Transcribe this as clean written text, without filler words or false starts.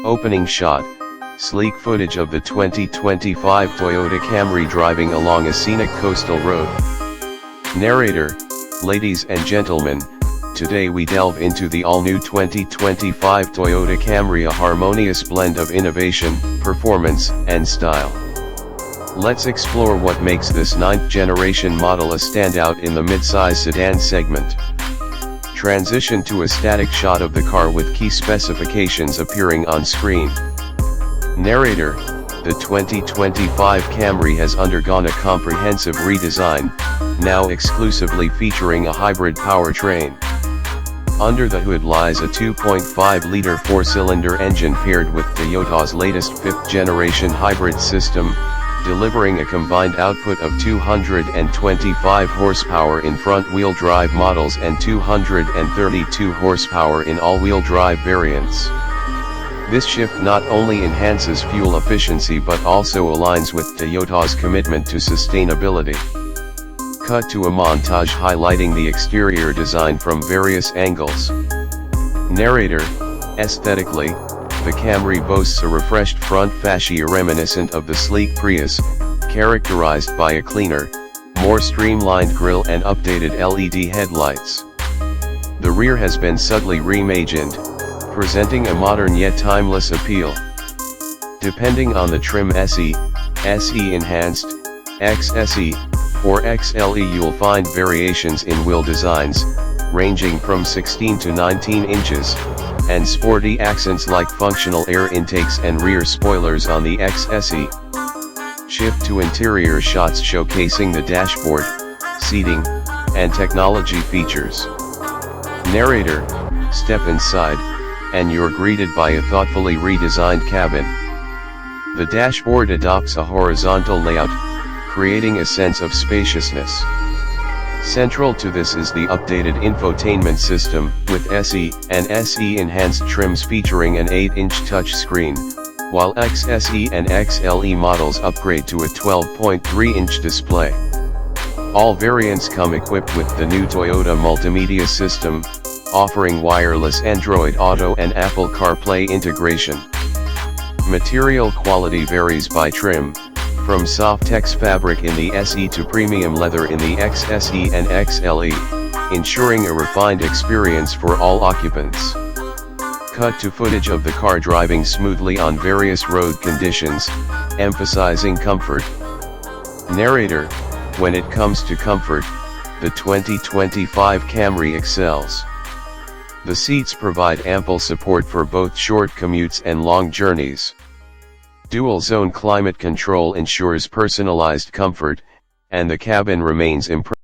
Opening shot, sleek footage of the 2025 Toyota Camry driving along a scenic coastal road. Narrator: ladies and gentlemen, today we delve into the all-new 2025 Toyota Camry, a harmonious blend of innovation, performance, and style. Let's explore what makes this 9th-generation model a standout in the midsize sedan segment. Transition to a static shot of the car with key specifications appearing on screen. Narrator: the 2025 Camry has undergone a comprehensive redesign, now exclusively featuring a hybrid powertrain. Under the hood lies a 2.5-liter four-cylinder engine paired with Toyota's latest 5th-generation hybrid system, delivering a combined output of 225 horsepower in front-wheel drive models and 232 horsepower in all-wheel drive variants. This shift not only enhances fuel efficiency but also aligns with Toyota's commitment to sustainability. Cut to a montage highlighting the exterior design from various angles. Narrator: aesthetically, the Camry boasts a refreshed front fascia reminiscent of the sleek Prius, characterized by a cleaner, more streamlined grille and updated LED headlights. The rear has been subtly reimagined, presenting a modern yet timeless appeal. Depending on the trim SE, SE Enhanced, XSE, or XLE, you'll find variations in wheel designs, ranging from 16 to 19 inches, and sporty accents like functional air intakes and rear spoilers on the XSE. Shift to interior shots showcasing the dashboard, seating, and technology features. Narrator: step inside, and you're greeted by a thoughtfully redesigned cabin. The dashboard adopts a horizontal layout, creating a sense of spaciousness. Central to this is the updated infotainment system, with SE and SE Enhanced trims featuring an 8-inch touchscreen, while XSE and XLE models upgrade to a 12.3-inch display. All variants come equipped with the new Toyota multimedia system, offering wireless Android Auto and Apple CarPlay integration. Material quality varies by trim, from soft-tex fabric in the SE to premium leather in the XSE and XLE, ensuring a refined experience for all occupants. Cut to footage of the car driving smoothly on various road conditions, emphasizing comfort. Narrator: when it comes to comfort, the 2025 Camry excels. The seats provide ample support for both short commutes and long journeys. Dual-zone climate control ensures personalized comfort, and the cabin remains impressive.